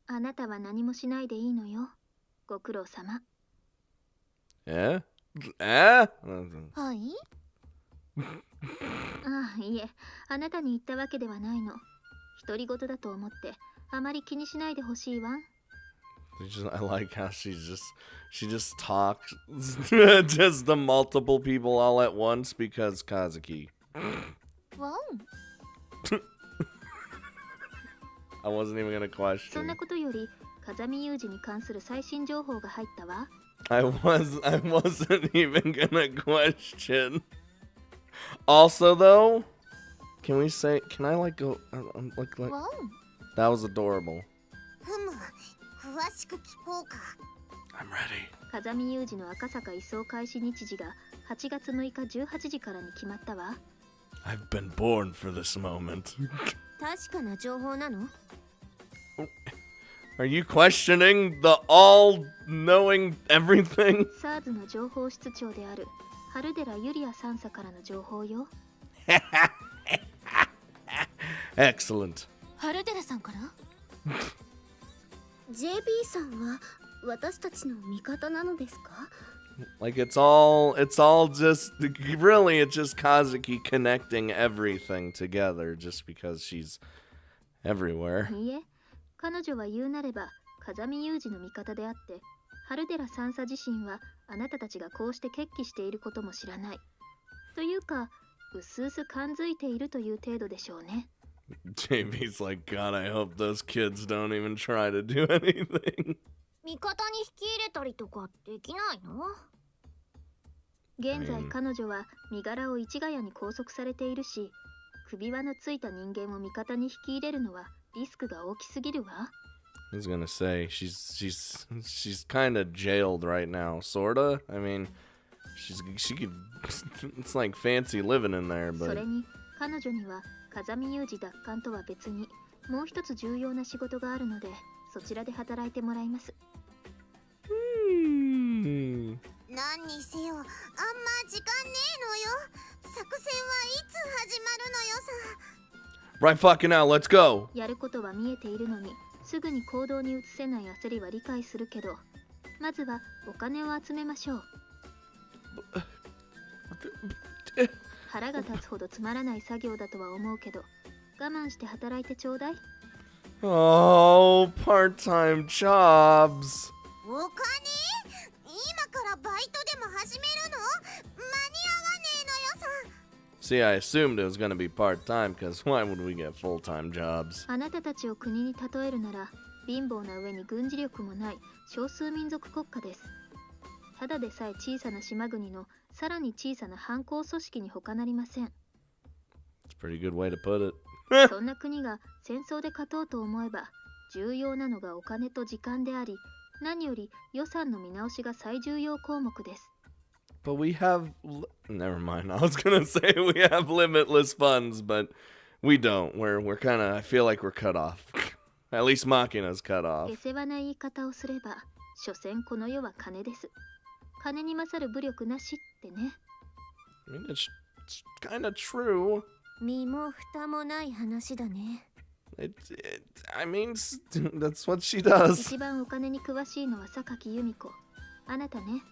あなたは何もしないでいいのよ。ご苦労様。はい。ああ、いえ、あなたに言ったわけではないの。独り言だと思って、あまり気にしないでほしいわ。I like how she just talks just the multiple people all at once because Kazuki. Wow. I wasn't even gonna そんな question. ことより、風見雄二に関する最新情報が入ったわ。I wasn't even gonna question. Also, though, can I like go like Wow. that was adorable. ふむ、詳しく聞こうか。I'm ready. 風見雄二の赤坂移送開始日時が8月6日18時からに決まったわ。I've been born for this moment. 確かな情報なの？ Are you questioning the all-knowing everything? SARS の情報室長である春寺ゆりや3佐からの情報よ。Excellent. 春寺さんからJB さんは私たちの味方なのですか？ Like it's all just really it's just Kazuki connecting everything together just because she's everywhere. いいえ、彼女は言うなれば風見雄二の味方であって、春寺三佐自身はあなたたちがこうして決起していることも知らない。というか、うすうす感づいているという程度でしょうね。JB's like, God, I hope those kids don't even try to do anything. 味方に引き入れたりとかできないの？現在彼女は身柄を市ヶ谷に拘束されているし、首輪のついた人間を味方に引き入れるのはリスクが大きすぎるわ。I was gonna say she's kind of jailed right now, sorta. I mean, she could. It's like fancy living in there, そ but れに彼女には風見雄二奪還とは別にもう一つ重要な仕事があるので、そちらで働いてもらいます。何にせよ、あんま時間ねえのよ。作戦はいつ始まるのよさ。 right fucking now, let's go. やることは見えているのに、すぐに行動に移せない焦りは理解するけど、まずはお金を集めましょう。腹が立つほどつまらない作業だとは思うけど、我慢して働いてちょうだい。Oh, part-time jobs. お金？今からバイトでも始めるの？間に合わねえのよさ。 See, I assumed it was gonna be part-time, because why would we get full-time jobs? あなたたちを国に例えるなら、貧乏な上に軍事力もない少数民族国家です。ただでさえ小さな島国のさらに小さな反抗組織に他なりません。It's a pretty good way to put it. そんな国が戦争で勝とうと思えば、重要なのがお金と時間であり、何より予算の見直しが最重要項目です。But we have... Never mind, I was gonna say we have limitless funds, but we don't. We're kind of... I feel like we're cut off. At least Makina's cut off. 下世話な言い方をすれば、所詮この世は金です。金に勝る武力なしってね。I mean, it's kind of true. 身も蓋もない話だね。I mean, that's what she does. 一番お金に詳しいのは榊由美子。あなたね。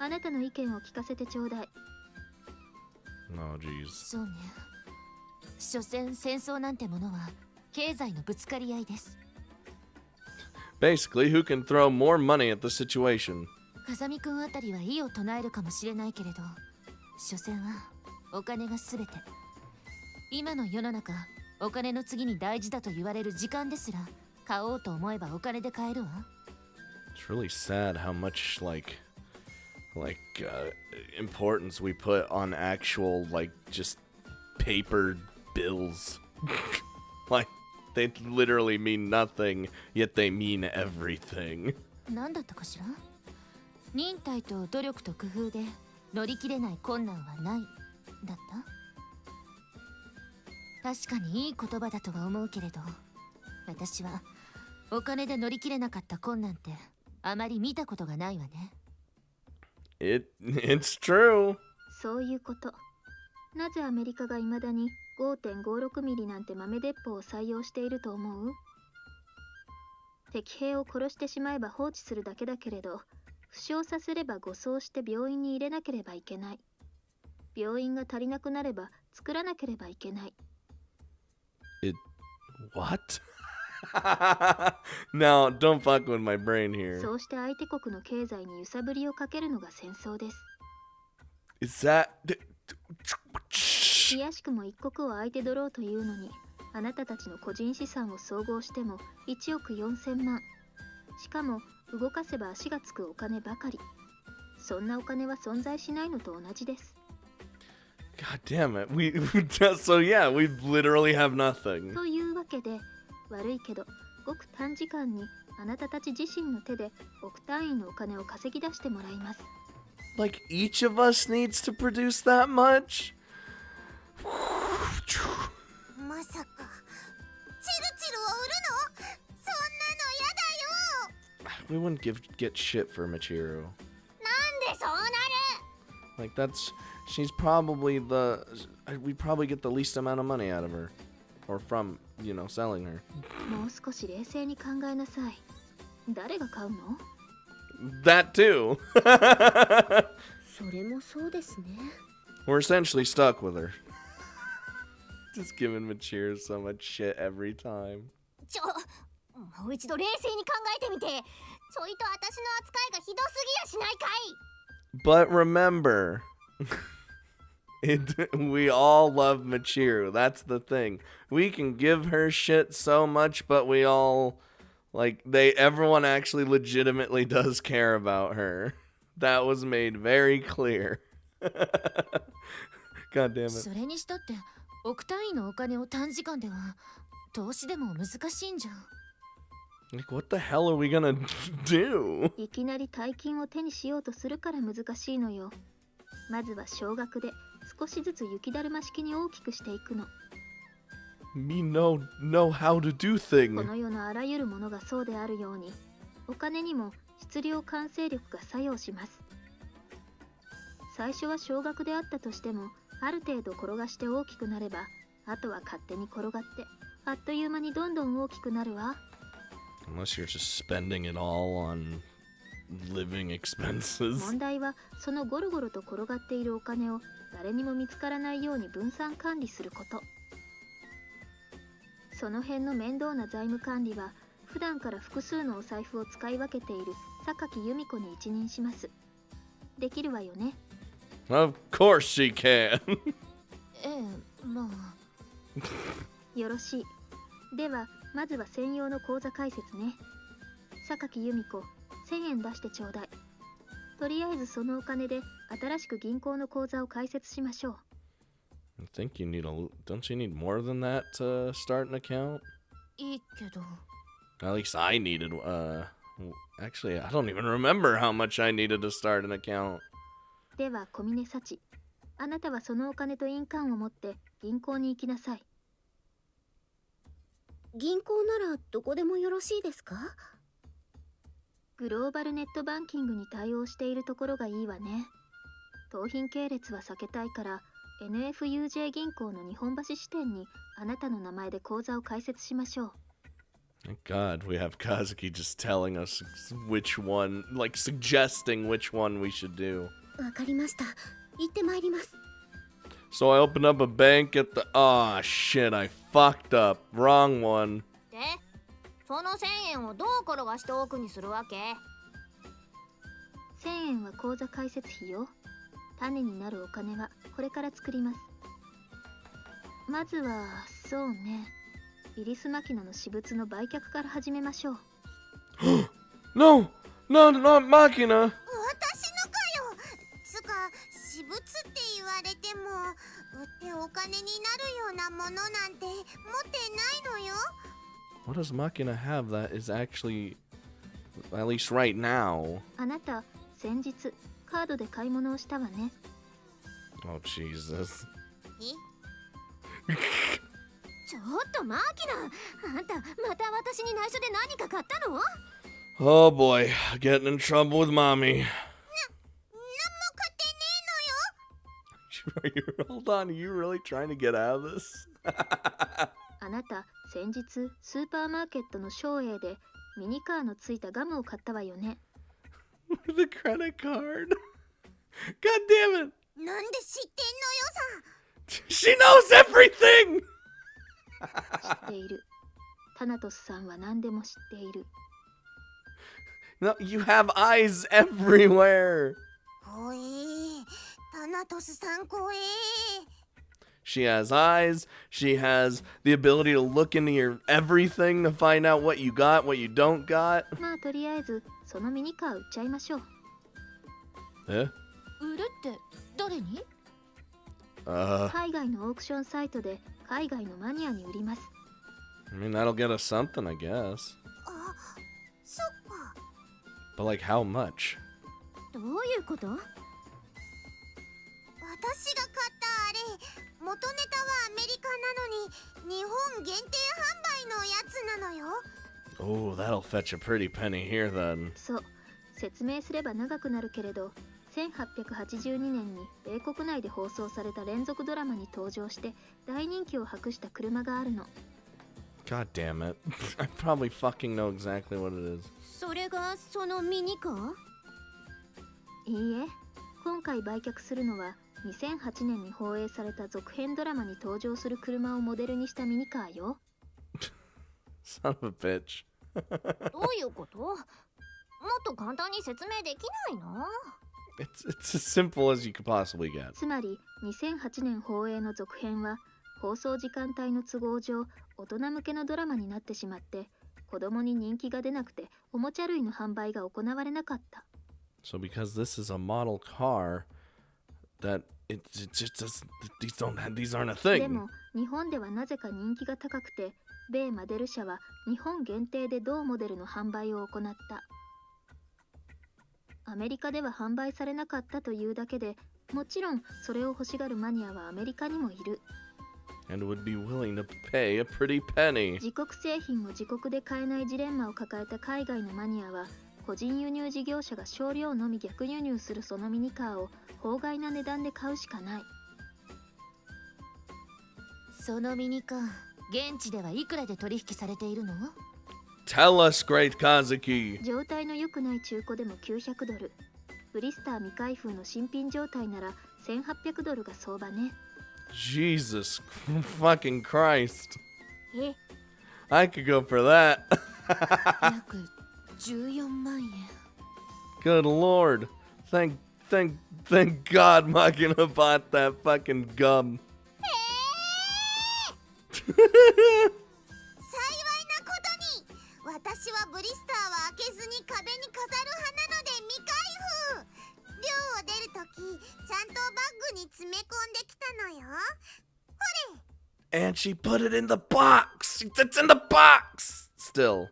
あなたの意見を聞かせてちょうだい。Oh, jeez. そうね。所詮戦争なんてものは経済のぶつかり合いです。Basically, who can throw more money at the situation? 風見くんあたりは異を唱えるかもしれないけれど、所詮はお金がすべて。今の世の中、お金の次に大事だと言われる時間ですら、買おうと思えばお金で買えるわ。It's really sad how much importance we put on actual just paper bills. Like they literally mean nothing, yet they mean everything. なんだったかしら？忍耐と努力と工夫で乗り切れない困難はないだった？確かにいい言葉だとは思うけれど、私はお金で乗り切れなかった困難ってあまり見たことがないわね。It's true. そういうこと。なぜアメリカが未だに 5.56 ミリなんて豆鉄砲を採用していると思う？敵兵を殺してしまえば放置するだけだけれど、負傷させれば護送して病院に入れなければいけない。病院が足りなくなれば作らなければいけない。What? Now, don't fuck with my brain here. そうして相手国の経済に揺さぶりをかけるのが戦争です。Is that... いやしくも一国を相手取ろうというのに、あなたたちの個人資産を総合しても1億4000万。しかも動かせば足がつくお金ばかり。そんなお金は存在しないのと同じです。God damn it. So yeah, we literally have nothing. というわけで、悪いけど、ごく短時間にあなたたち自身の手で億単位のお金を稼ぎ出してもらいます。Like, each of us needs to produce that much? まさかチルチルを売るの？そんなのやだよ。 We wouldn't get shit for Michiru. なんでそうなる？ Like, she's probably we probably get the least amount of money out of her. Or from, selling her. もう少し冷静に考えなさい。誰が買うの？ That too. それもそうですね。 We're essentially stuck with her. Just giving Michiru so much shit every time. もう一度冷静に考えてみて。ちょいと私の扱いがひどすぎやしないかい。 But remember, we all love Michiru. That's the thing. We can give her shit so much, but we all, everyone actually legitimately does care about her. That was made very clear. God damn it. それにしたって億単位のお金を短時間ではどうしでも難しいんじゃ。Like, what the hell are we gonna do? いきなり大金を手にしようとするから難しいのよ。まずは少額で少しずつ雪だるま式に大きくしていくの。Me know how to do こ thing. の世のあらゆるものがそうであるように、お金にも質量完成力が作用します。最初は少額であったとしても、ある程度転がして大きくなれば、あとは勝手に転がって、あっという間にどんどん大きくなるわ。Unless you're just spending it all on living expenses. 問題はそのゴロゴロと転がっているお金を誰にも見つからないように分散管理すること。その辺の面倒な財務管理は普段から複数のお財布を使い分けている榊由美子に一任します。できるわよね。Of course she can. まあよろしい。ではまずは専用の口座開設ね。榊由美子、1000円出してちょうだい。とりあえずそのお金で新しく銀行の口座を開設しましょう。I think you need don't you need more than that to start an account? いいけど。 At least I needed, actually, I don't even remember how much I needed to start an account. では小峰幸、あなたはそのお金と印鑑を持って銀行に行きなさい。銀行ならどこでもよろしいですか？グローバルネットバンキングに対応しているところがいいわね。盗品系列は避けたいから NFUJ 銀行の日本橋支店にあなたの名前で口座を開設しましょう。 Thank God we have Kazuki just telling us which one, suggesting which one we should do. わかりました。行ってまいります。 So I opened up a bank at the... Oh, shit, I fucked up. Wrong one. で、その1000円をどう転がして奥にするわけ？1000円は口座開設費よ。種になるお金はこれから作ります。まずは、そうね。イリスマキナの私物の売却から始めましょう。No, not Machina. 私のかよ。つか、私物って言われても、売ってお金になるようなものなんて持ってないのよ。What does Machina have that is actually, at least right now? あなた、先日、カードで買い物をしたわね。Oh, Jesus. ちょっとマーキナ、あんたまた私に内緒で何か買ったの？ Oh boy, getting in trouble with mommy. なんも買ってね Hold on, are you really trying to get out of this? あなた、先日、スーパーマーケットの商栄でミニカーのついたガムを買ったわよね。With a credit card. God damn it. なんで知ってん She knows everything. 知っている。タナトスさんは何でも知っている。No, you have eyes everywhere. のよさ。怖え。タナトスさん怖え。She has eyes. She has the ability to look into your everything to find out what you got, what you don't got. まあとりあえずそのミニカー売っちゃいましょう。Eh? 売るって誰に？海外のオークションサイトで海外のマニアに売ります。I mean, that'll get us something, I guess. あ、そっか。 But like, how much? どういうこと？私が買ったあれ、元ネタはアメリカなのに日本限定販売のやつなのよ。 Oh, that'll fetch a pretty penny here then. そう、説明すれば長くなるけれど、1882年に米国内で放送された連続ドラマに登場して大人気を博した車があるの。God damn it. I probably fucking know exactly what it is. それがそのミニカー？いいえ、今回売却するのは2008年に放映された続編ドラマに登場する車をモデルにしたミニカーよ。Son of a bitch. どういうこと？もっと簡単に説明できないの？It's as simple as you could possibly get. つまり2008年放映の続編は放送時間帯の都合上大人向けのドラマになってしまって子供に人気が出なくておもちゃ類の販売が行われなかった。So because this is a model car, that it just doesn't, these aren't a で thing. も日本ではなぜか人気が高くて米マデル社は日本限定で同モデルの販売を行った。アメリカでは販売されなかったというだけでもちろんそれを欲しがるマニアはアメリカにもいる。 And would be willing to pay a pretty penny. 自国製品を自国で買えないジレンマを抱えた海外のマニアは個人輸入事業者が少量のみ逆輸入するそのミニカーを法外な値段で買うしかない。そのミニカー、現地ではいくらで取引されているの？ Tell us, Great Kazuki. 状態の良くない中古でも900ドル。ブリスター未開封の新品状態なら1800ドルが相場ね。Jesus fucking Christ. え、 I could go for that. 約14万円。Good lord. Thank God Makina bought that fucking gum. 幸いなことに私はブリスターは開けずに壁に飾る派なので未開封。寮を出るときちゃんとバッグに詰め込んできたのよ。 And she put it in the box. It's in the box. Still.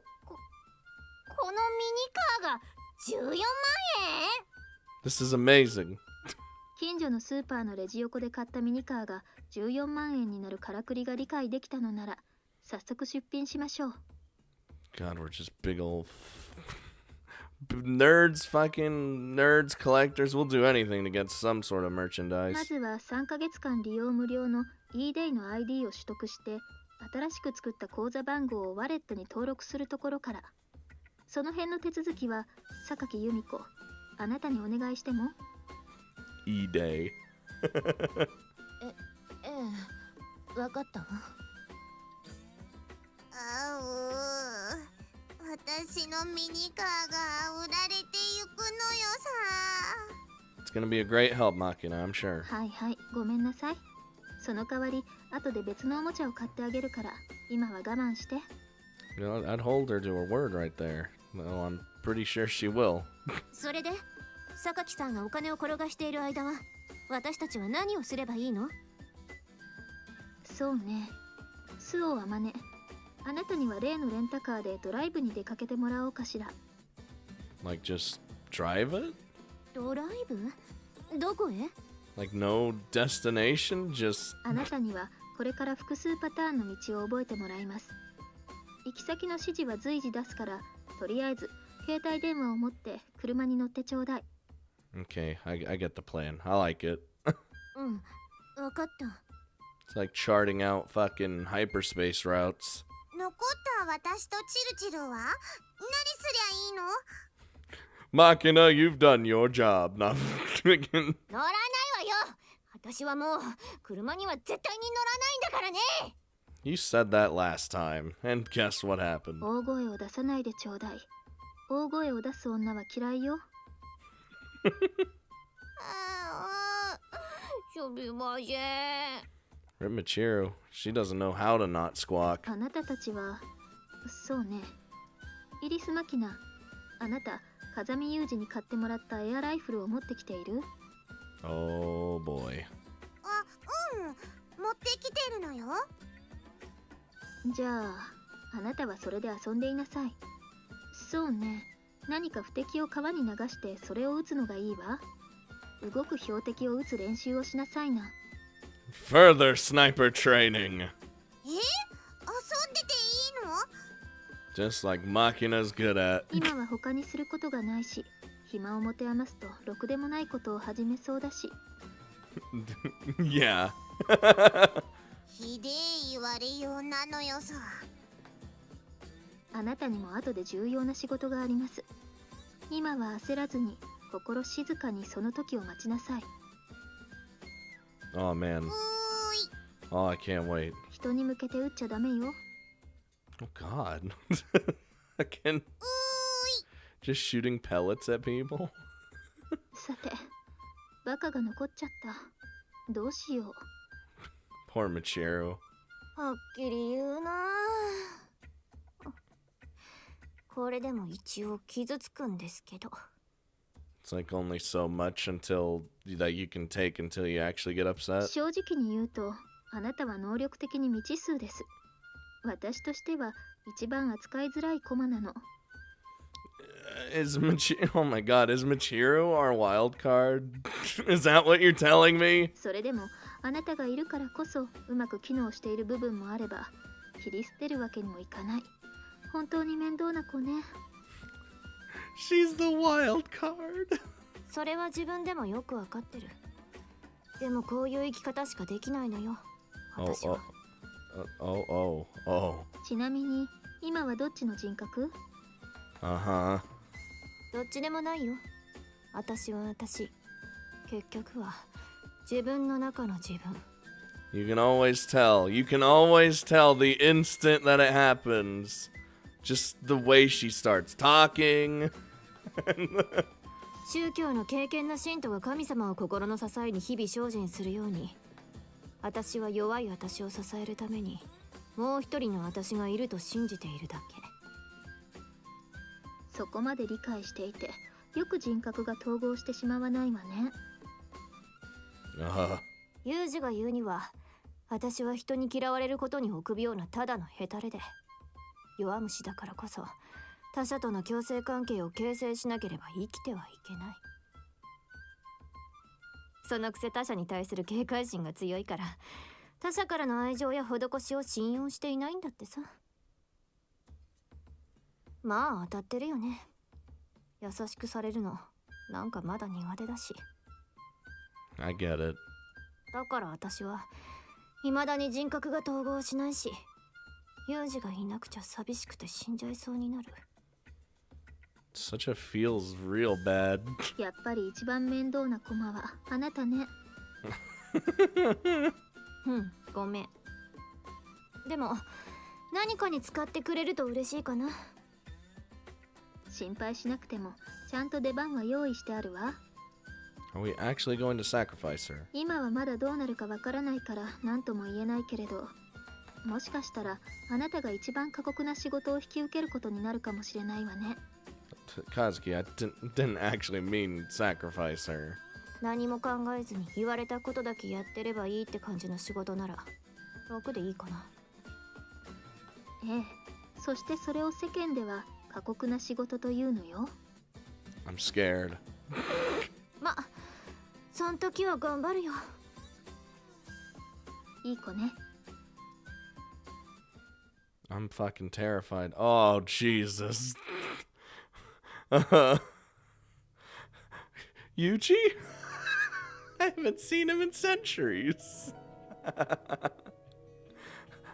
このミニカーが14万円？ This is amazing. 近所のスーパーのレジ横で買ったミニカーが14万円になるからくりが理解できたのなら早速出品しましょう。 God, we're just big old nerds, fucking nerds, collectors. We'll do anything to get some sort of ま merchandise. ずは3ヶ月間利用無料の eDay の ID を取得して新しく作った口座番号をワレットに登録するところから。その辺の手続きは榊由美子、あなたにお願いしても。 E-Day. ええ、わかったわ。あう、私のミニカーが売られてゆくのよさ。 It's gonna be a great help, Makina, I'm sure. はいはい、ごめんなさい。その代わり後で別のおもちゃを買ってあげるから今は我慢して。 You know, I'd hold her to her word right there. Well, I'm pretty sure she will. それで、榊さんがお金を転がしている間は、私たちは何をすればいいの？そうね、スオはマネ。あなたには例のレンタカーでドライブに出かけてもらおうかしら。 Like, just drive it? ドライブ？どこへ？ Like, no destination? Just... あなたにはこれから複数パターンの道を覚えてもらいます。行き先の指示は随時出すから、とりあえず携帯電話を持って車に乗ってちょうだい。 Okay, I get the plan. I like it. うん、わかった。 It's like charting out fucking hyperspace routes. 残った私とチルチルは何すりゃいいの？ Machina, you've done your job. No, 乗らないわよ。私はもう車には絶対に乗らないんだからね。 you said that last time, and guess what happened? 大声を出さないでちょうだい。大声を出す女は嫌いよ。すみません。 Rimachiro, she doesn't know how to not squawk. あなたたちは、そうね。イリス・マキナ、あなた、風見雄二に買ってもらったエアライフルを持ってきている？ Oh boy. あ、持ってきてるのよ。じゃあ、あなたはそれで遊んでいなさい。そうね。何か不敵を川に流してそれを撃つのがいいわ。動く標的を撃つ練習をしなさいな。Further sniper training. 遊んでていいの？ Just like Machina's good at. 今は他にすることがないし、暇を持て余すとろくでもないことを始めそうだし。Yeah. ひでえ言われようなのよさ。あなたにも後で重要な仕事があります。今は焦らずに、心静かにその時を待ちなさい。Oh man. うーい。 Oh, I can't wait. 人に向けて撃っちゃダメよ。 Oh god. Again. うーい。 Just shooting pellets at people? さて、バカが残っちゃった。どうしよう。 Poor Machiro. はっきり言うな。これでも一応傷つくんですけど。 It's like only so much until that you can take until you actually get upset. 正直に言うと、あなたは能力的に未知数です。私としては一番扱いづらい駒なの。Is Machiro? Oh my god, is Machiro our wild card? Is that what you're telling me? それでも、あなたがいるからこそうまく機能している部分もあれば、切り捨てるわけにもいかない。本当に面倒な子ね。She's the wild card. それは自分でもよくわかってる。でもこういう生き方しかできないのよ。 Oh, 私は。 oh. ちなみに、今はどっちの人格？ Uh-huh. どっちでもないよ。私は私。結局は自分の中の自分。 You can always tell. You can always tell the instant that it happens. Just the way she starts talking. 宗教の敬虔な信徒が神様を心の支えに日々精進するように、私は弱い私を支えるためにもう一人の私がいると信じているだけ。そこまで理解していて、よく人格が統合してしまわないわね。ユージが言うには、私は人に嫌われることに臆病なただのヘタレで、弱虫だからこそ他者との共生関係を形成しなければ生きてはいけない。そのくせ他者に対する警戒心が強いから、他者からの愛情や施しを信用していないんだってさ。まあ当たってるよね。優しくされるのなんかまだ苦手だし。 I get it. だから私は未だに人格が統合しないし、ユージがいなくちゃ寂しくて死んじゃいそうになる。 Such a feels real bad. やっぱり一番面倒な駒はあなたね。ごめん。でも何かに使ってくれると嬉しいかな。心配しなくてもちゃんと出番は用意してあるわ。 Are we actually going to sacrifice her? 今はまだどうなるかわからないから何とも言えないけれど、もしかしたらあなたが一番過酷な仕事を引き受けることになるかもしれないわね。Kazuki, I didn't actually mean sacrifice her. 何も考えずに言われたことだけやってればいいって感じの仕事なら楽でいいかな。ええ、そしてそれを世間では過酷な仕事というのよ。 I'm scared. ま、そん時は頑張るよ。いい子ね。 I'm fucking terrified. Oh, Jesus. Yuji? I haven't seen him in centuries.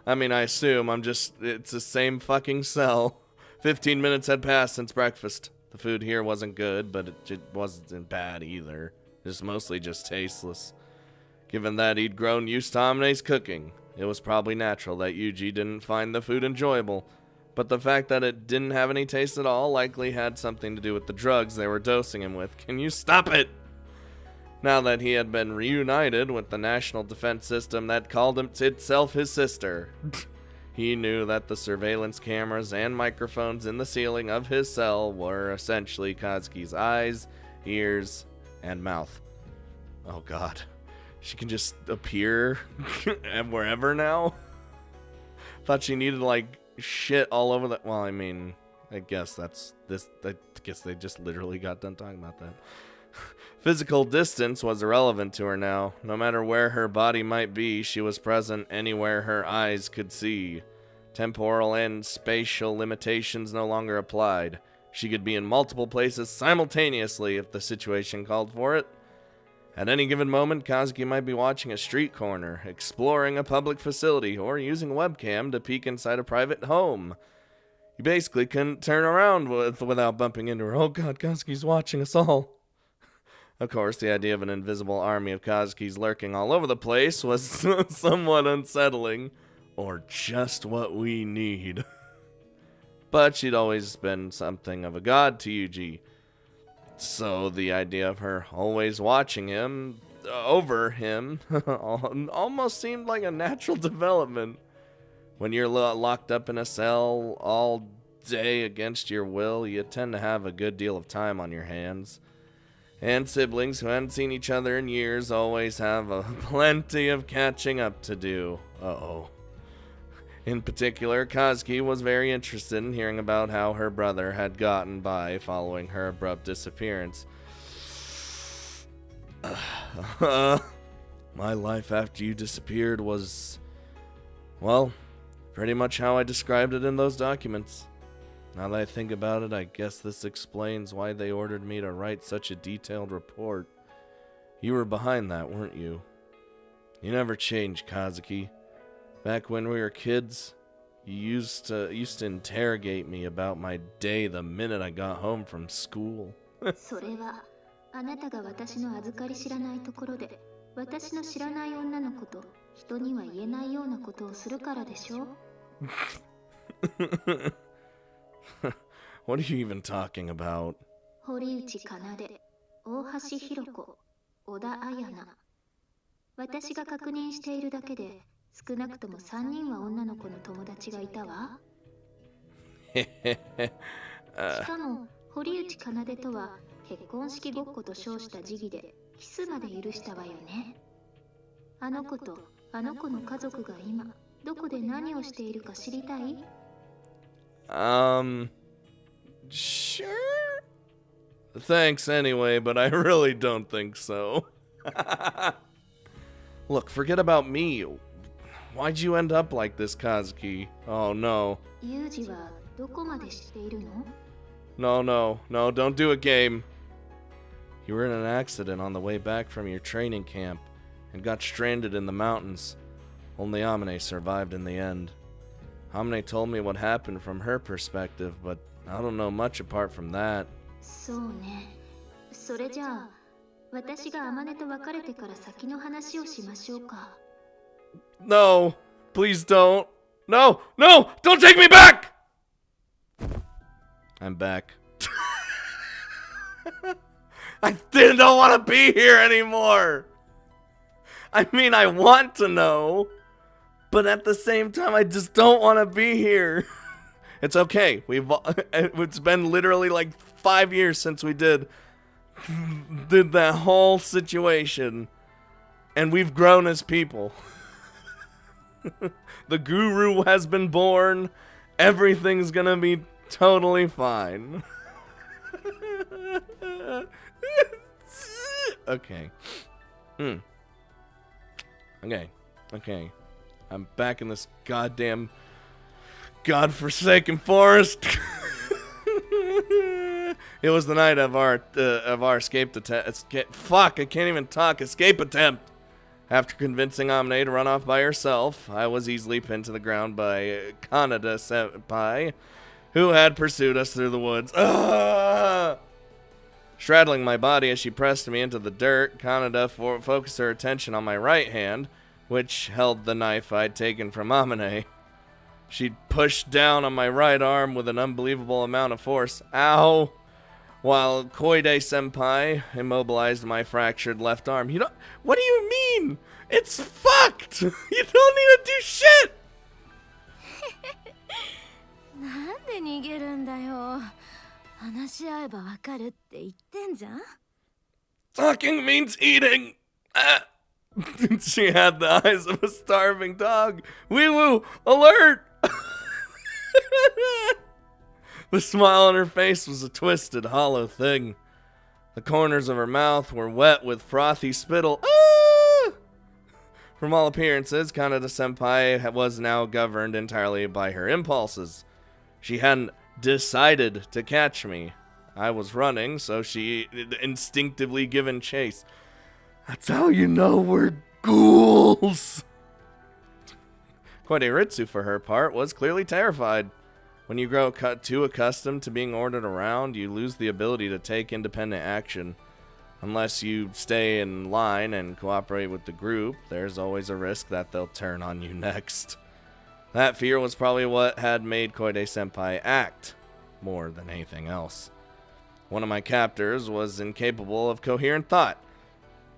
I mean, I assume it's the same fucking cell. 15 minutes had passed since breakfast. The food here wasn't good, but it wasn't bad either. It's mostly just tasteless. Given that he'd grown used to Amine's cooking, it was probably natural that Yuji didn't find the food enjoyable. But the fact that it didn't have any taste at all likely had something to do with the drugs they were dosing him with. Can you stop it? Now that he had been reunited with the national defense system that called itself his sister, he knew that the surveillance cameras and microphones in the ceiling of his cell were essentially Kazuki's eyes, ears, and mouth. Oh god. She can just appear wherever now? Thought she needed, like, shit all over the... Well, I mean, I guess they just literally got done talking about that. Physical distance was irrelevant to her now. No matter where her body might be, she was present anywhere her eyes could see. Temporal and spatial limitations no longer applied. She could be in multiple places simultaneously if the situation called for it. At any given moment, Kazuki might be watching a street corner, exploring a public facility, or using a webcam to peek inside a private home. You basically couldn't turn around without bumping into her. Oh god, Kazuki's watching us all. Of course, the idea of an invisible army of Kazukis lurking all over the place was somewhat unsettling, or just what we need. But she'd always been something of a god to Yuji. So the idea of her always watching him, over him, almost seemed like a natural development. When you're locked up in a cell all day against your will, you tend to have a good deal of time on your hands. And siblings who hadn't seen each other in years always have plenty of catching up to do. Uh-oh. In particular, Kazuki was very interested in hearing about how her brother had gotten by following her abrupt disappearance. My life after you disappeared was, well, pretty much how I described it in those documents. Now that I think about it, I guess this explains why they ordered me to write such a detailed report. You were behind that, weren't you? You never changed, Kazuki. Back when we were kids, you used to interrogate me about my day the minute I got home from school. それはあなたが私の預かり知らないところで私の知らない女の子と人には言えないようなことをするからでしょ What are you even talking about? 堀内奏、大橋弘子、小田彩菜。私が確認しているだけで少なくとも3人は女の子の友達がいたわ。しかも堀内奏とは結婚式ごっこと称した時期でキスまで許したわよね。あの子とあの子の家族が今どこで何をしているか知りたい？ Sure? Thanks anyway, but I really don't think so. Look, forget about me. Why'd you end up like this, Kazuki? Oh no. ユージはどこまで知っているの？ No, don't do it, game. You were in an accident on the way back from your training camp and got stranded in the mountains. Only Amine survived in the end. Amine told me what happened from her perspective, but I don't know much apart from that. そうね。それじゃあ、私がアマネと別れてから先の話をしましょうか。No, please don't. No, don't take me back! I'm back. I don't want to be here anymore. I mean, I want to know, but at the same time, I just don't want to be here. It's okay. It's been literally like 5 years since we did that whole situation, and we've grown as people. The guru has been born. Everything's gonna be totally fine. Okay. Okay. I'm back in this goddamn godforsaken forest. It was the night of our escape attempt. Fuck, I can't even talk. Escape attempt. After convincing Amine to run off by herself, I was easily pinned to the ground by Kaneda Senpai, who had pursued us through the woods. Ah! Straddling my body as she pressed me into the dirt, Kaneda focused her attention on my right hand, which held the knife I'd taken from Amine. She pushed down on my right arm with an unbelievable amount of force. Ow! While Koide Senpai immobilized my fractured left arm. What do you mean? It's fucked! You don't need to do shit! なんで逃げるんだよ。話し合えばわかるって言ってんじゃん。Talking means eating! Ah. She had the eyes of a starving dog. Wee woo! Alert! The smile on her face was a twisted, hollow thing. The corners of her mouth were wet with frothy spittle. Ah! From all appearances, Kaneda Senpai was now governed entirely by her impulses. She hadn't decided to catch me. I was running, so she instinctively given chase. That's how you know we're ghouls! Koide-ritsu, for her part, was clearly terrified. When you grow too accustomed to being ordered around, you lose the ability to take independent action. Unless you stay in line and cooperate with the group, there's always a risk that they'll turn on you next. That fear was probably what had made Koide-senpai act, more than anything else. One of my captors was incapable of coherent thought.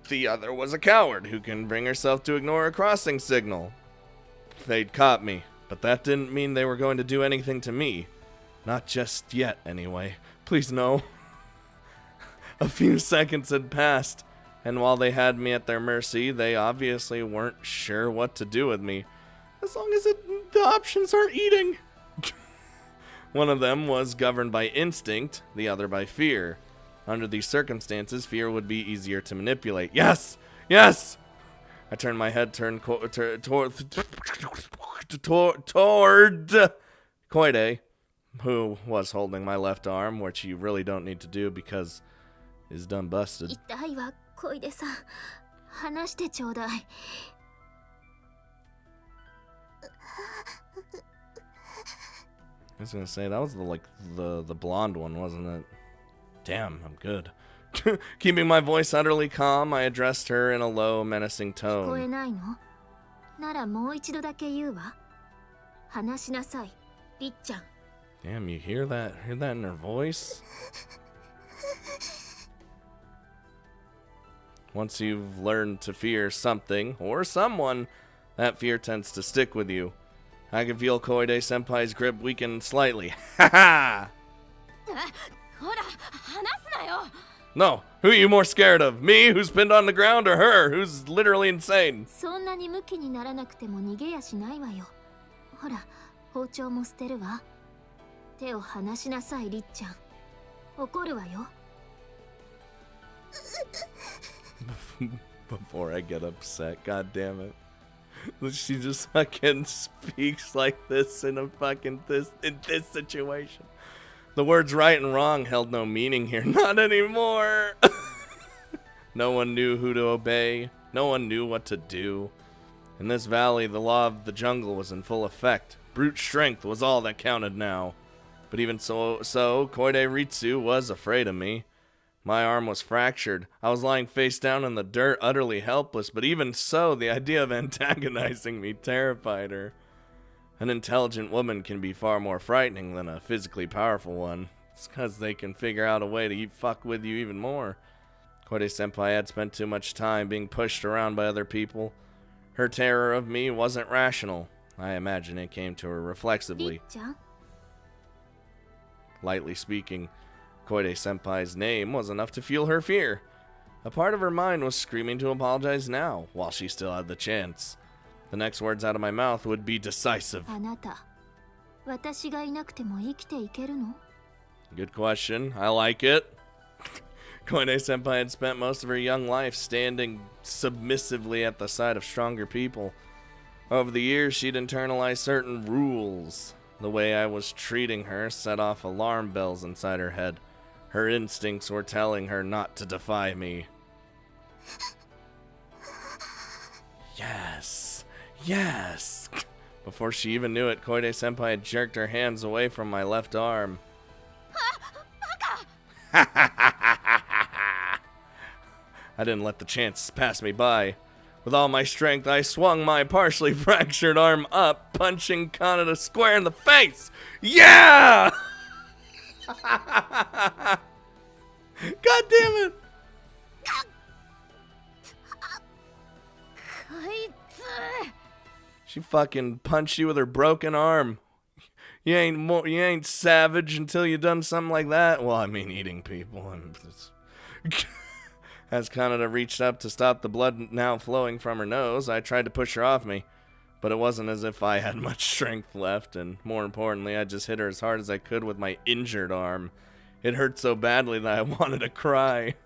The other was a coward who can bring herself to ignore a crossing signal. They'd caught me, but that didn't mean they were going to do anything to me. Not just yet, anyway. Please, no. A few seconds had passed, and while they had me at their mercy, they obviously weren't sure what to do with me. As long as the options aren't eating. One of them was governed by instinct, the other by fear. Under these circumstances, fear would be easier to manipulate. Yes! Yes! I turned my head toward Koide, who was holding my left arm, which you really don't need to do because it's done busted. 痛いわ、小出さん。話してちょうだい。I was gonna say, that was the blonde one, wasn't it? Damn, I'm good. Keeping my voice utterly calm, I addressed her in a low, menacing 聞こえ tone. ないの？ならもう一度だけ言うわ。話しなさい、りっちゃん。 Damn, you hear that? Hear that in her voice? Once you've learned to fear something, or someone, that fear tends to stick with you. I could feel Koide-senpai's grip weaken slightly. Ha ha! ほら、話すなよ。 No, who are you more scared of? Me, who's pinned on the ground, or her, who's literally insane? そんなにムキにならなくても逃げやしないわよ。ほら、包丁も捨てるわ。手を離しなさい、りっちゃん。怒るわよ。Before I get upset, god damn it. She just fucking speaks like this in this situation. The words right and wrong held no meaning here. Not anymore. No one knew who to obey. No one knew what to do. In this valley, the law of the jungle was in full effect. Brute strength was all that counted now. But even so, Koide-ritsu was afraid of me. My arm was fractured. I was lying face down in the dirt, utterly helpless, but even so, the idea of antagonizing me terrified her. An intelligent woman can be far more frightening than a physically powerful one. It's because they can figure out a way to fuck with you even more. Koide-senpai had spent too much time being pushed around by other people. Her terror of me wasn't rational. I imagine it came to her りっ reflexively. ちゃん。 Lightly speaking, Koide-senpai's name was enough to fuel her fear. A part of her mind was screaming to apologize now, while she still had the chance. The next words out of my mouth would be decisive. あなた、私がいなくても生きていけるの？ Good question. I like it. Koide-senpai had spent most of her young life standing submissively at the side of stronger people. Over the years, she'd internalized certain rules. The way I was treating her set off alarm bells inside her head. Her instincts were telling her not to defy me. Yes. Yes. Before she even knew it, Koide-senpai had jerked her hands away from my left arm. I didn't let the chance pass me by. With all my strength, I swung my partially fractured arm up, punching Kaneda square in the face. Yeah! God damn it! She fucking punched you with her broken arm. You ain't savage until you done something like that. Well, I mean, eating people. As Kaneda reached up to stop the blood now flowing from her nose, I tried to push her off me, but it wasn't as if I had much strength left, and more importantly, I just hit her as hard as I could with my injured arm. It hurt so badly that I wanted to cry.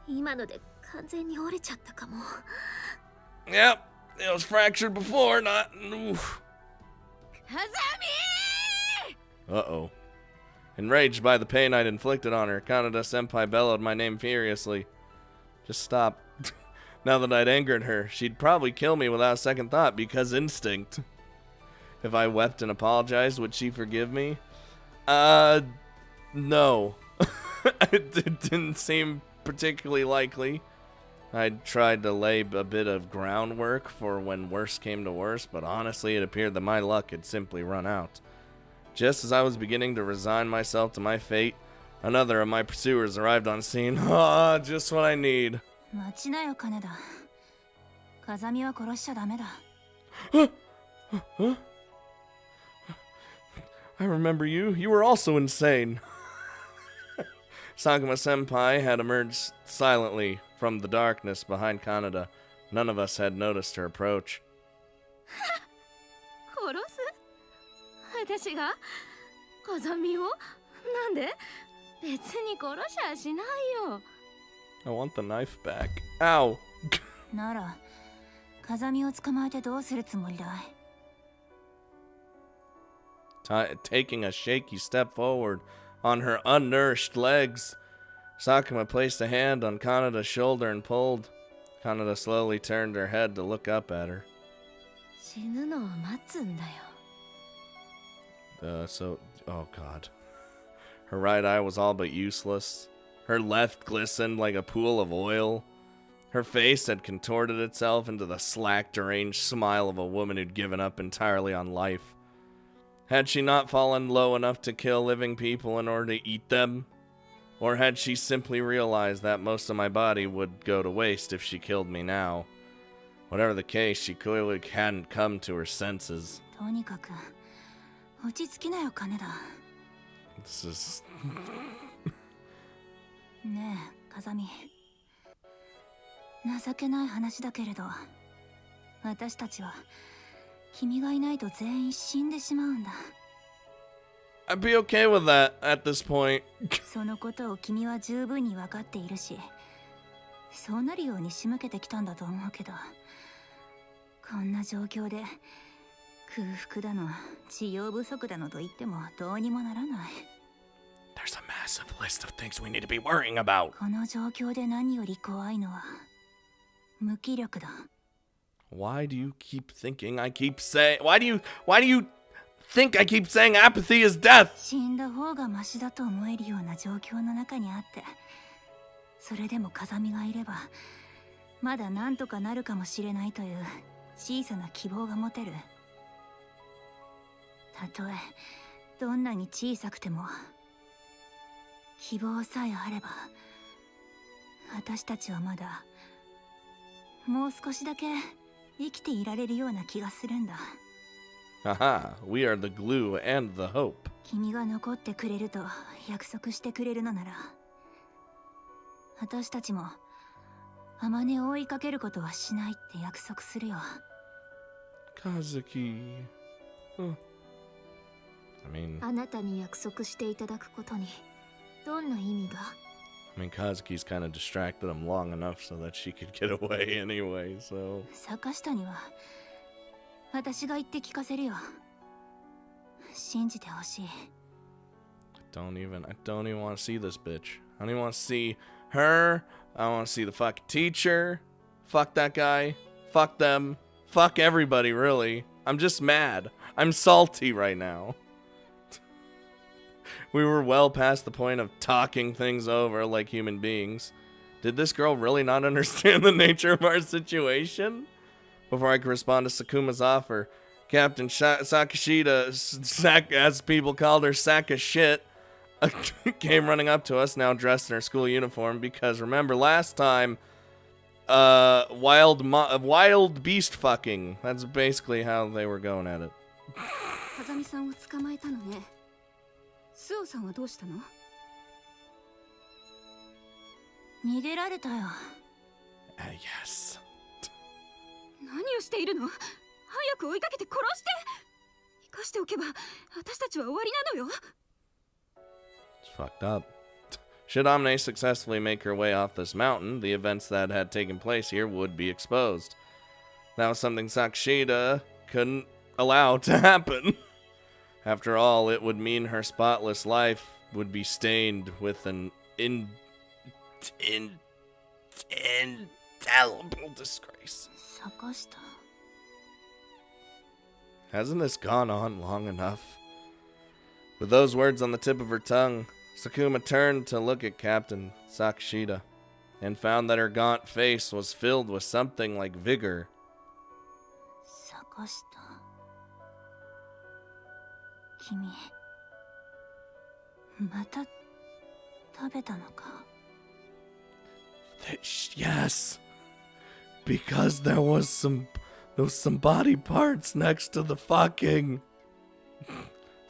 今ので完全に折れちゃったかも。 Yep, it was fractured before, not... Oof. Uh-oh. Enraged by the pain I'd inflicted on her, Kaneda-senpai bellowed my name furiously. Just stop. Now that I'd angered her, she'd probably kill me without second thought because instinct. If I wept and apologized, would she forgive me? No. It didn't seem particularly likely. I'd tried to lay a bit of groundwork for when worse came to worse, but honestly, it appeared that my luck had simply run out. Just as I was beginning to resign myself to my fate, another of my pursuers arrived on scene. Ah, just what I need. 待ちなよ、金田。風見は殺しちゃダメだ。Huh? I remember you. You were also insane. Sakuma-senpai had emerged silently from the darkness behind Kaneda. None of us had noticed her approach. 殺す？私が風見を？なんで？別に殺しゃしないよ。I want the knife back. Ow! なら、風見を捕まえてどうするつもりだい？ Taking a shaky step forward on her unnourished legs, Sakuma placed a hand on Kaneda's shoulder and pulled. Kaneda slowly turned her head to look up at her. 死ぬのを待つんだよ。Oh god. Her right eye was all but useless. Her left glistened like a pool of oil. Her face had contorted itself into the slack, deranged smile of a woman who'd given up entirely on life. Had she not fallen low enough to kill living people in order to eat them? Or had she simply realized that most of my body would go to waste if she killed me now? Whatever the case, she clearly hadn't come to her senses. とにかく落ち着きなよ、金田。This is... ねえ、風見。情けない話だけれど、私たちは君がいないと全員死んでしまうんだ。I'd be okay with that at this point. そのことを君は十分に分かっているし、そうなるように仕向けてきたんだと思うけど、こんな状況で空腹だの治療不足だのと言ってもどうにもならない。There's a massive list of things we need to be worrying about. この状況で何より怖いのは無気力だ。Why do you keep thinking I keep saying... Why do you think I keep saying apathy is death? 死んだ方がマシだと思えるような状況の中にあって、それでも風見がいればまだなんとかなるかもしれないという小さな希望が持てる。たとえどんなに小さくても希望さえあれば、私たちはまだもう少しだけ生きていられるような気がするんだ。Haha, we are the glue and the hope. 君が残ってくれると約束してくれるのなら、私たちも天音を追いかけることはしないって約束するよ。Kazuki. I mean... あなたに約束していただくことにどんな意味が？ Kazuki's kind of distracted him long enough so that she could get away anyway, so... 坂下には私が言って聞かせるよ。信じてほしい。I don't even want to see this bitch. I don't even want to see her. I don't want to see the fucking teacher. Fuck that guy. Fuck them. Fuck everybody, really. I'm just mad. I'm salty right now. We were well past the point of talking things over like human beings. Did this girl really not understand the nature of our situation? Before I could respond to Sakuma's offer, Captain Sakashida, as people called her, sack of shit, came running up to us, now dressed in her school uniform, because remember last time, wild beast fucking. That's basically how they were going at it. 風見さんを捕まえたのね。スオさんはどうしたの？逃げられたよ。Yes. 何をしているの？早く追いかけて殺して。生かしておけば私たちは終わりなのよ。It's fucked up. Should Amne successfully make her way off this mountain, the events that had taken place here would be exposed. That was something Sakashida couldn't allow to happen. After all, it would mean her spotless life would be stained with an indelible disgrace. 坂下。 Hasn't this gone on long enough? With those words on the tip of her tongue, Sakuma turned to look at Captain Sakashida and found that her gaunt face was filled with something like vigor. 坂下。君、また食べたのか? Yes, because there was some body parts next to the fucking.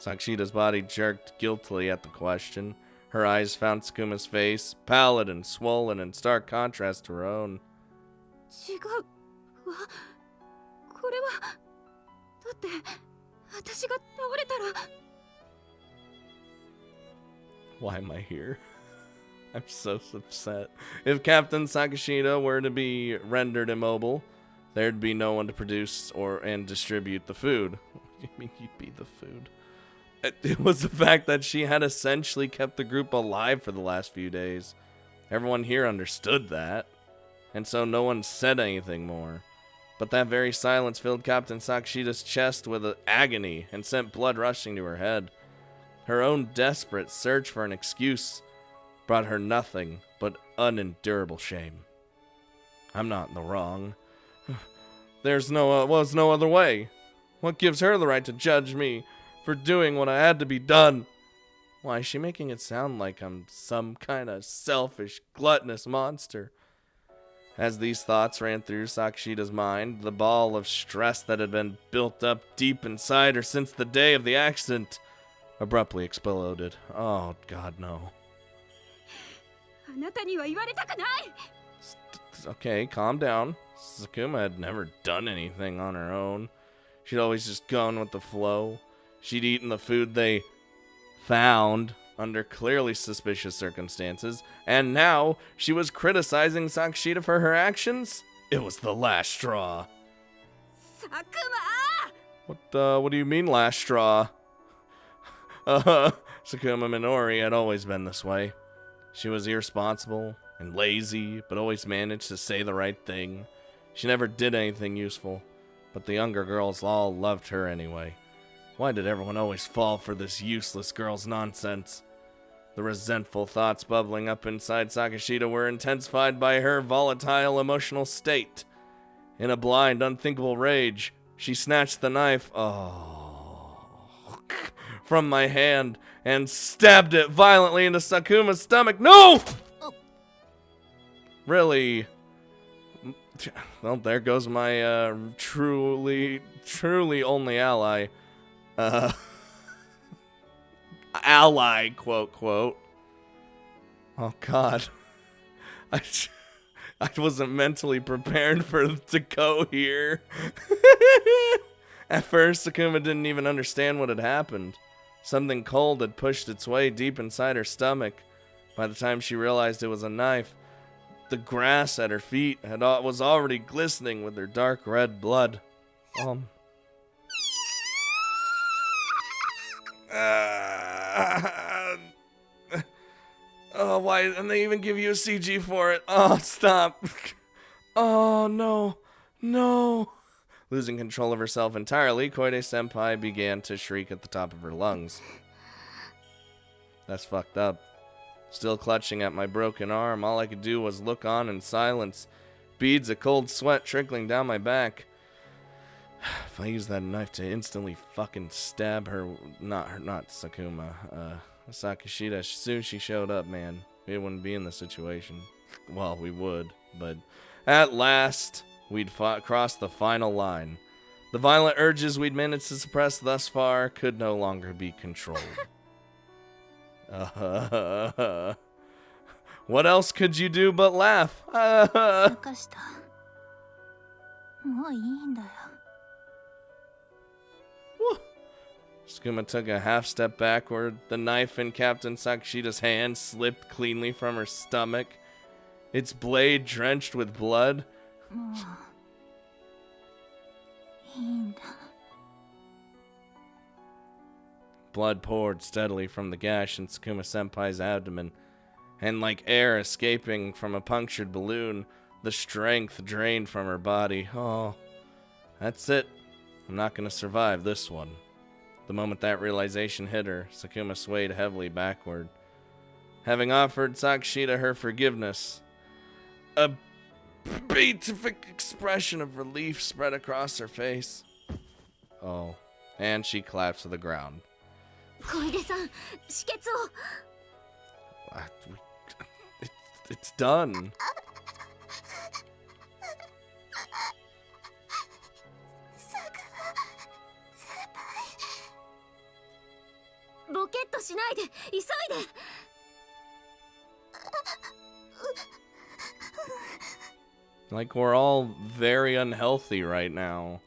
Sakashida's body jerked guiltily at the question. Her eyes found Sakuma's face, pallid and swollen in stark contrast to her own. 違うわ。これはだって私が倒れたら。 Why am I here? I'm so upset. If Captain Sakashida were to be rendered immobile, there'd be no one to produce and distribute the food. What do you mean you'd be the food? It was the fact that she had essentially kept the group alive for the last few days. Everyone here understood that, and so no one said anything more. But that very silence filled Captain Sakashida's chest with agony and sent blood rushing to her head. Her own desperate search for an excuse brought her nothing but unendurable shame. I'm not in the wrong. Was no other way. What gives her the right to judge me for doing what I had to be done? Why is she making it sound like I'm some kind of selfish, gluttonous monster? As these thoughts ran through Sakashida's mind, the ball of stress that had been built up deep inside her since the day of the accident abruptly exploded. Oh, God, no. あなたには言われたくない。 Okay, calm down. Sakuma had never done anything on her own. She'd always just gone with the flow. She'd eaten the food they found under clearly suspicious circumstances, and now she was criticizing Sakashida for her actions? It was the last straw. 佐久間。 What do you mean last straw? Sakuma Minori had always been this way. She was irresponsible and lazy, but always managed to say the right thing. She never did anything useful, but the younger girls all loved her anyway. Why did everyone always fall for this useless girl's nonsense? The resentful thoughts bubbling up inside Sakashida were intensified by her volatile emotional state. In a blind, unthinkable rage, she snatched the knife from my hand and stabbed it violently into Sakuma's stomach. No! Really? Well, there goes my truly only ally. Ally, quote, quote. Oh, God. I wasn't mentally prepared to go here. At first, Sakuma didn't even understand what had happened. Something cold had pushed its way deep inside her stomach. By the time she realized it was a knife, the grass at her feet was already glistening with her dark red blood. Oh, why didn't they even give you a CG for it? Oh, stop. Oh, no. No. Losing control of herself entirely, Koide-senpai began to shriek at the top of her lungs. That's fucked up. Still clutching at my broken arm, all I could do was look on in silence, beads of cold sweat trickling down my back. If I used that knife to instantly fucking stab her, not Sakuma, Sakashita, as soon as she showed up, man, we wouldn't be in this situation. Well, we would, but at last, we'd crossed the final line. The violent urges we'd managed to suppress thus far could no longer be controlled. What else could you do but laugh? 坂下もういいんだよ Sakuma took a half step backward. The knife in Captain Sakashita's hand slipped cleanly from her stomach, its blade drenched with blood. もういいんだ Blood poured steadily from the gash in Sakuma-senpai's abdomen, and like air escaping from a punctured balloon, the strength drained from her body. Oh, that's it. I'm not gonna survive this one. The moment that realization hit her, Sakuma swayed heavily backward. Having offered Sakashita her forgiveness, a beatific expression of relief spread across her face. Oh, and she collapsed to the ground. 小出さん止血を It's done. ロケットしないで急いで Like, we're all very unhealthy right now.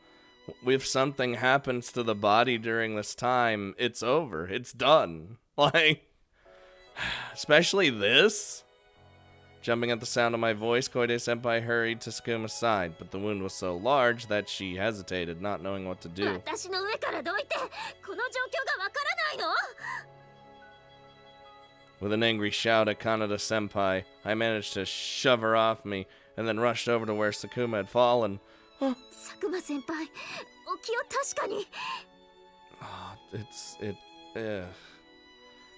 If something happens to the body during this time, it's over. It's done. Like, especially this. Jumping at the sound of my voice, Koide-senpai hurried to Sakuma's side, but the wound was so large that she hesitated, not knowing what to do. 私の上からどいてこの状況がわからないの With an angry shout at Kaneda-senpai, I managed to shove her off me, and then rushed over to where Sakuma had fallen. 佐久間先輩お気を確かに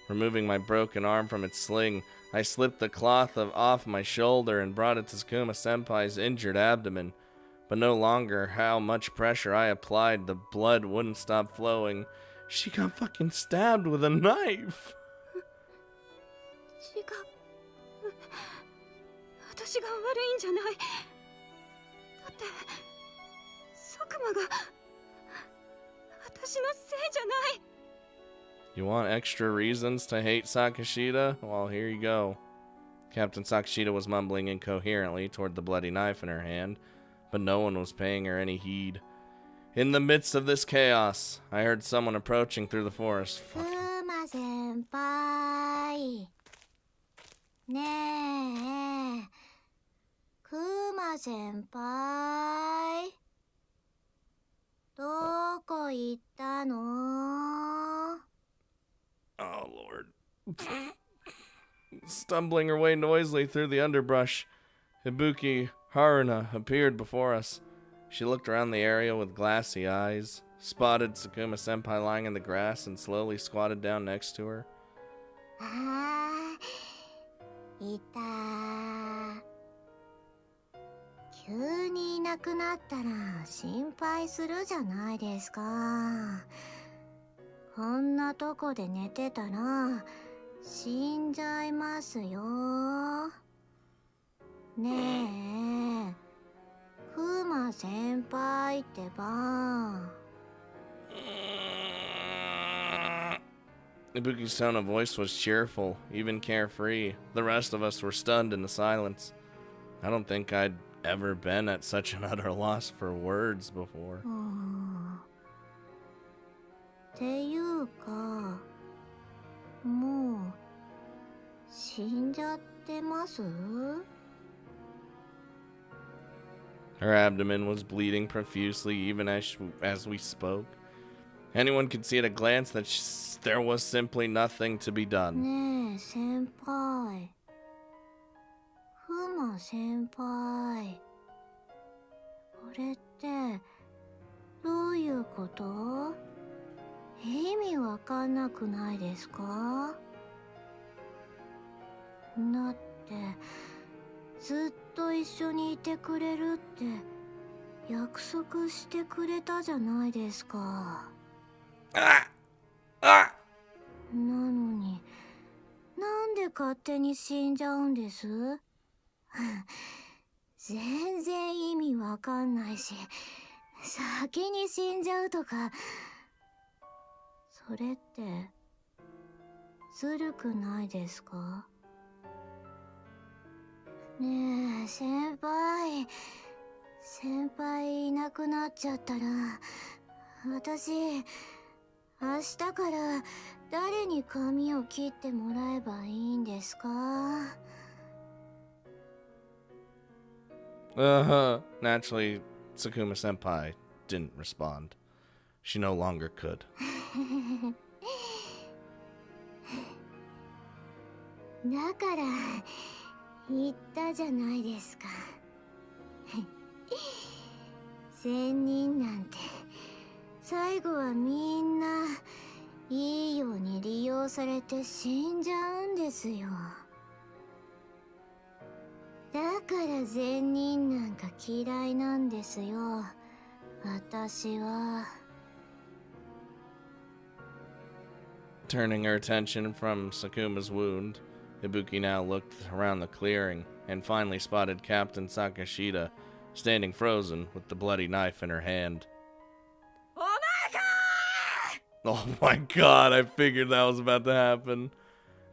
Removing my broken arm from its sling, I slipped the cloth off my shoulder and brought it to Sakuma-senpai's injured abdomen. But no longer how much pressure I applied, the blood wouldn't stop flowing. She got fucking stabbed with a knife. 違う私が悪いんじゃないだって佐久間が私のせいじゃない You want extra reasons to hate Sakashita? Well, here you go. Captain Sakashita was mumbling incoherently toward the bloody knife in her hand, but no one was paying her any heed. In the midst of this chaos, I heard someone approaching through the forest. クマ先輩ねえクマ先輩どこ行ったの Oh, Lord. Stumbling her way noisily through the underbrush, Ibuki Haruna appeared before us. She looked around the area with glassy eyes, spotted Sakuma-senpai lying in the grass, and slowly squatted down next to her. あーいた急にいなくなったら心配するじゃないですかこんなとこで寝てたら死んじゃいますよねえクマ先輩ってば Ibuki's tone of voice was cheerful, even carefree. The rest of us were stunned into silence. I don't think I'd ever been at such an utter loss for words before. っていうかもう死んじゃってます Her abdomen was bleeding profusely even as we spoke. Anyone could see at a glance that there was simply nothing to be done. ねえ先輩クマ先輩れってどういうこと？意味わかんなくないですか？だってずっと一緒にいてくれるって約束してくれたじゃないですか。なのになんで勝手に死んじゃうんです？全然意味わかんないし、先に死んじゃうとか、それってずるくないですか？ねえ先輩いなくなっちゃったら、私明日から誰に髪を切ってもらえばいいんですか？ Naturally, Sakuma Senpai didn't respond. She no longer could. だから言ったじゃないですか。仙人なんて最後はみんないいように利用されて死んじゃうんですよ。だから仙人なんか嫌いなんですよ、私は。Turning her attention from Sakuma's wound, Ibuki now looked around the clearing and finally spotted Captain Sakashida standing frozen with the bloody knife in her hand. Oh my god, I figured that was about to happen.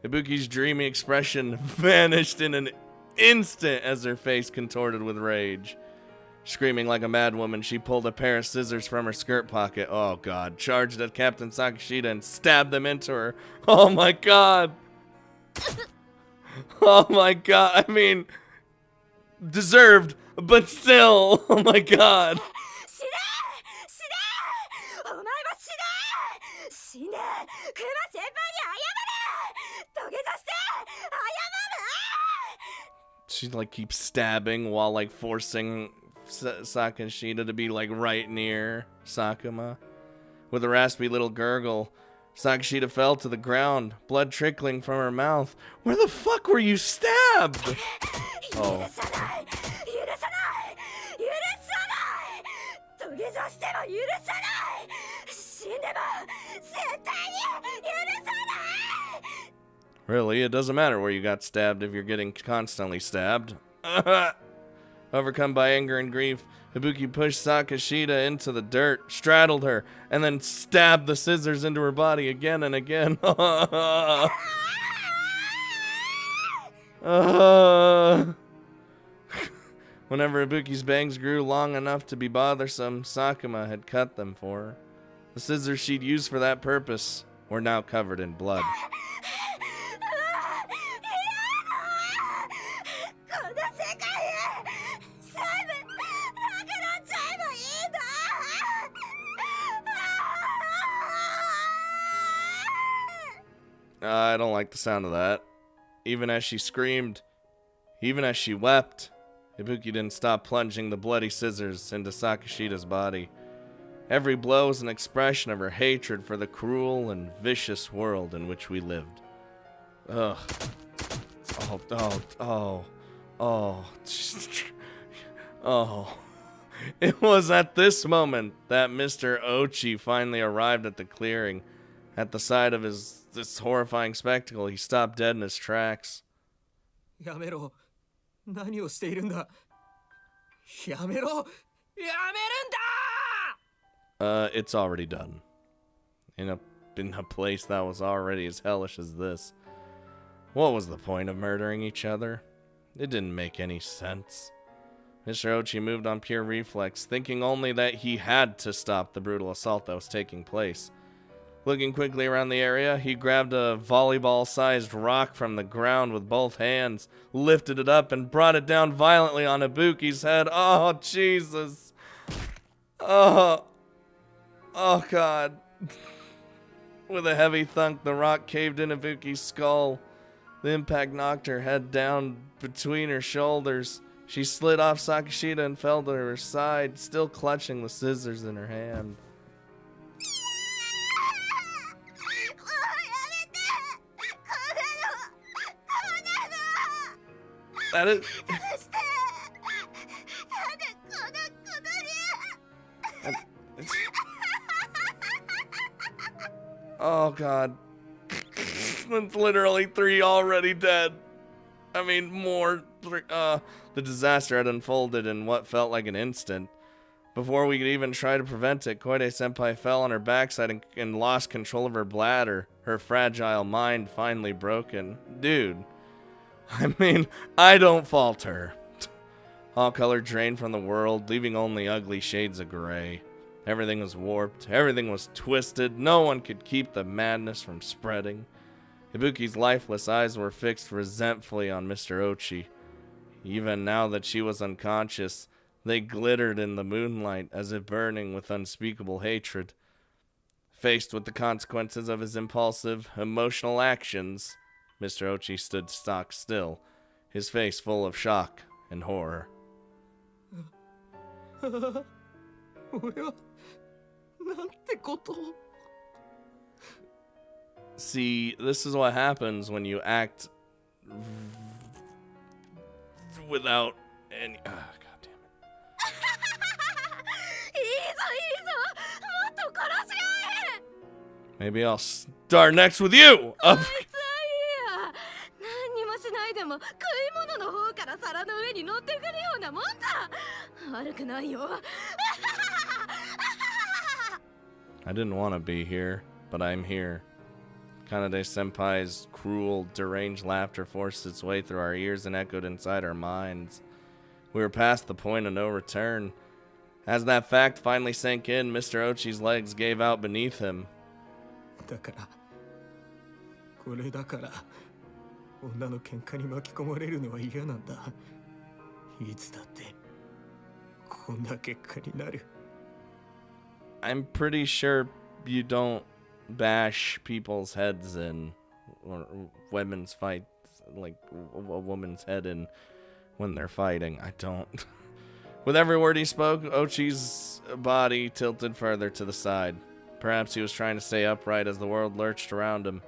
Ibuki's dreamy expression vanished in an instant as her face contorted with rage. Screaming like a madwoman, she pulled a pair of scissors from her skirt pocket. Oh god, charged at Captain Sakashida and stabbed them into her. Oh my god. Oh my god, I mean, deserved, but still. Oh my god. She like keeps stabbing while like forcing Sakashida to be like right near Sakuma. With a raspy little gurgle, Sakashida fell to the ground, blood trickling from her mouth. Where the fuck were you stabbed? Oh. Really, it doesn't matter where you got stabbed if you're getting constantly stabbed. Overcome by anger and grief, Ibuki pushed Sakashida into the dirt, straddled her, and then stabbed the scissors into her body again and again. Whenever Ibuki's bangs grew long enough to be bothersome, Sakuma had cut them for her. The scissors she'd used for that purpose were now covered in blood. I don't like the sound of that. Even as she screamed, even as she wept, Ibuki didn't stop plunging the bloody scissors into Sakashida's body. Every blow was an expression of her hatred for the cruel and vicious world in which we lived. Ugh. Oh. It was at this moment that Mr. Ochi finally arrived at the clearing. At the sight of this horrifying spectacle, he stopped dead in his tracks. やめろ。何をしているんだ。やめろ。やめるんだ。 It's already done. In a place that was already as hellish as this. What was the point of murdering each other? It didn't make any sense. Mr. Ochi moved on pure reflex, thinking only that he had to stop the brutal assault that was taking place. Looking quickly around the area, he grabbed a volleyball-sized rock from the ground with both hands, lifted it up, and brought it down violently on Ibuki's head. Oh, Jesus. Oh, God. With a heavy thunk, the rock caved in Ibuki's skull. The impact knocked her head down between her shoulders. She slid off Sakashita and fell to her side, still clutching the scissors in her hand. That is... Oh god. That's literally 3 already dead. I mean, more. The disaster had unfolded in what felt like an instant. Before we could even try to prevent it, Koide-senpai fell on her backside and lost control of her bladder, her fragile mind finally broken. Dude. I mean, I don't fault her. All color drained from the world, leaving only ugly shades of gray. Everything was warped, everything was twisted, no one could keep the madness from spreading. Ibuki's lifeless eyes were fixed resentfully on Mr. Ochi. Even now that she was unconscious, they glittered in the moonlight as if burning with unspeakable hatred. Faced with the consequences of his impulsive, emotional actions, Mr. Ochi stood stock still, his face full of shock and horror. 俺はなんてことを。 See, this is what happens when you act without any... God damn it. いいぞいいぞ、もっと殺し合え。 Maybe I'll start next with you! あいつはいいや。何にもしないでも食い物の方から皿の上に乗ってくるようなもんだ。悪くないよ。 I didn't want to be here, but I'm here. Kanade-senpai's cruel, deranged laughter forced its way through our ears and echoed inside our minds. We were past the point of no return. As that fact finally sank in, Mr. Ochi's legs gave out beneath him. だからこれだから女の喧嘩に巻き込まれるのは嫌なんだ。いつだってこんな結果になる。 I'm pretty sure you don't bash people's heads in, or women's fight, like a woman's head in when they're fighting. I don't. With every word he spoke, Ochi's body tilted further to the side. Perhaps he was trying to stay upright as the world lurched around him.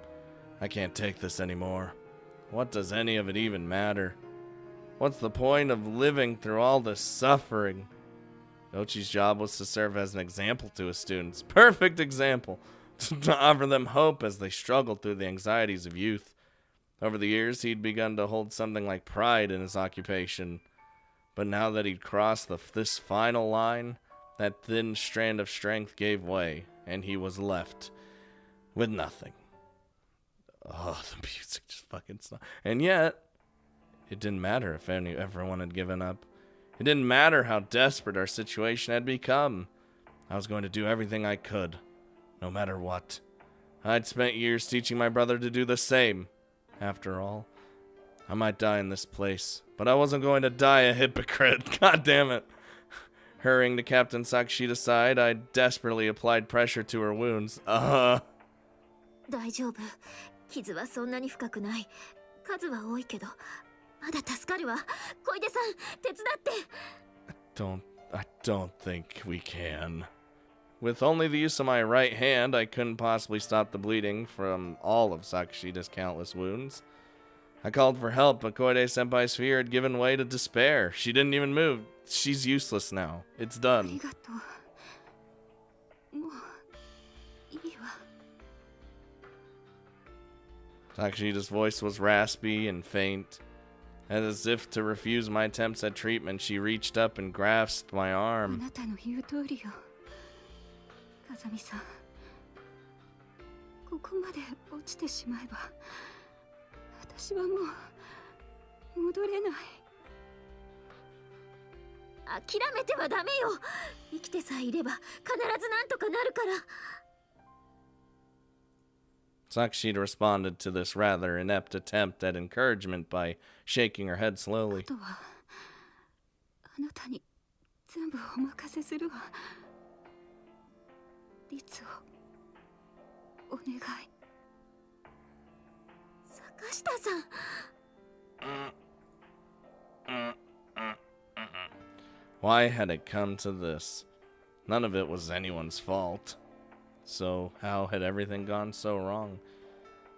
I can't take this anymore. What does any of it even matter? What's the point of living through all this suffering? Ochi's job was to serve as an example to his students. Perfect example. To offer them hope as they struggled through the anxieties of youth. Over the years, he'd begun to hold something like pride in his occupation. But now that he'd crossed this final line, that thin strand of strength gave way, and he was left with nothing. Oh, the music just fucking stopped. And yet, it didn't matter if everyone had given up. It didn't matter how desperate our situation had become. I was going to do everything I could, no matter what. I'd spent years teaching my brother to do the same. After all, I might die in this place, but I wasn't going to die a hypocrite. God damn it. Hurrying to Captain Sakashita's side, I desperately applied pressure to her wounds. 大丈夫。傷はそんなに深くない。数は多いけど、まだ助かるわ。小出さん、手伝って。I don't think we can. With only the use of my right hand, I couldn't possibly stop the bleeding from all of Sakashita's countless wounds. I called for help, but Koide-senpai's fear had given way to despair. She didn't even move. She's useless now. It's あり done. がとう。もういいわ。 Sakashita's voice was raspy and faint. As if to refuse my attempts at treatment, she reached up and grasped my あ arm. なたの言う通りよ。風見さん、ここまで落ちてしまえば、私はもう戻れない。諦めてはダメよ。生きてさえいれば必ずなんとかなるから。 Sakashita responded to this rather inept attempt at encouragement by shaking her head あ slowly. とはあなたに全部お任せするわ。律をお願い。坂下さん。Why had it come to this? None of it was anyone's fault. So how had everything gone so wrong?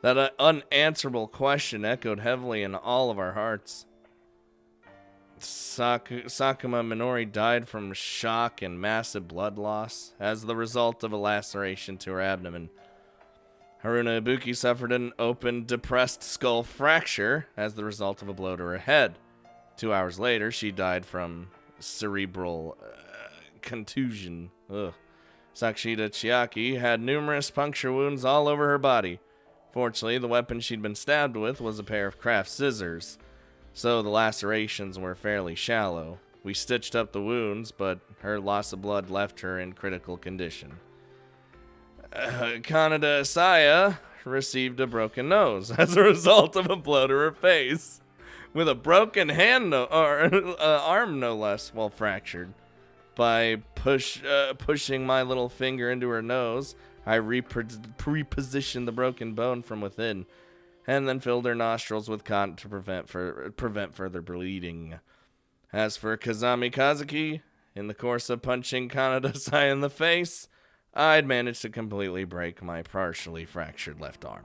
That unanswerable question echoed heavily in all of our hearts. Sakuma Minori died from shock and massive blood loss as the result of a laceration to her abdomen. Haruna Ibuki suffered an open, depressed skull fracture as the result of a blow to her head. 2 hours later, she died from cerebral contusion. Sakshita Chiaki had numerous puncture wounds all over her body. Fortunately, the weapon she'd been stabbed with was a pair of craft scissors, so the lacerations were fairly shallow. We stitched up the wounds, but her loss of blood left her in critical condition. Kaneda Asaya received a broken nose as a result of a blow to her face, with a broken hand arm no less, well, fractured. By pushing my little finger into her nose, I repositioned the broken bone from within, and then filled her nostrils with cotton to prevent further bleeding. As for Kazami Kazuki, in the course of punching Kaneda Asaya in the face, I'd managed to completely break my partially fractured left arm.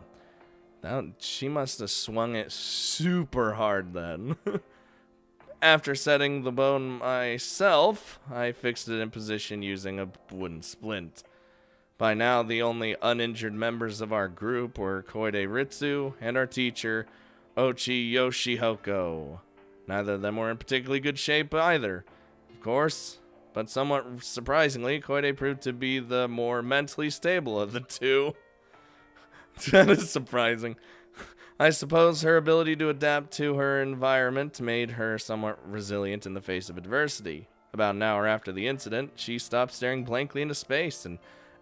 Now, she must have swung it super hard then. After setting the bone myself, I fixed it in position using a wooden splint. By now, the only uninjured members of our group were Koide Ritsu and our teacher, Ochi Yoshihoko. Neither of them were in particularly good shape either, of course, but somewhat surprisingly, Koide proved to be the more mentally stable of the two. That is surprising. I suppose her ability to adapt to her environment made her somewhat resilient in the face of adversity. About an hour after the incident, she stopped staring blankly into space and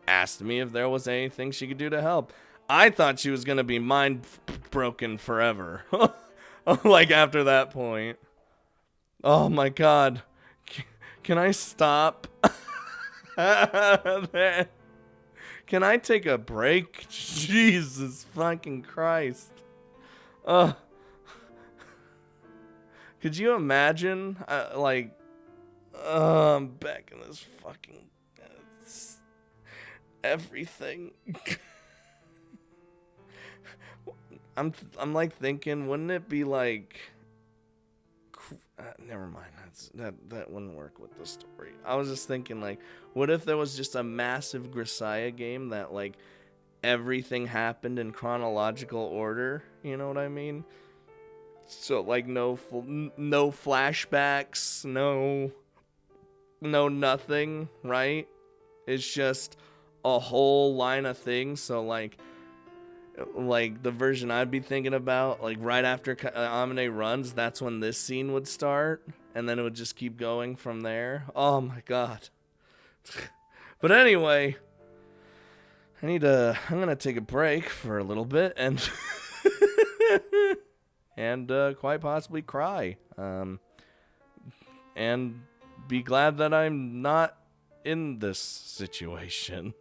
asked me if there was anything she could do to help. I thought she was going to be mind-broken forever. Like, after that point. Oh my god. Can I stop? Can I take a break? Jesus fucking Christ. Could you imagine, I'm back in this fucking, everything. I'm like thinking, wouldn't it be like, never mind, that wouldn't work with the story. I was just thinking, like, what if there was just a massive Grisaia game that, like, everything happened in chronological order, you know what I mean? So, like, no flashbacks, no nothing, right? It's just a whole line of things. So, like the version I'd be thinking about, like, right after Amine runs, that's when this scene would start, and then it would just keep going from there. Oh my god. But anyway, I'm gonna take a break for a little bit and quite possibly cry. And be glad that I'm not in this situation.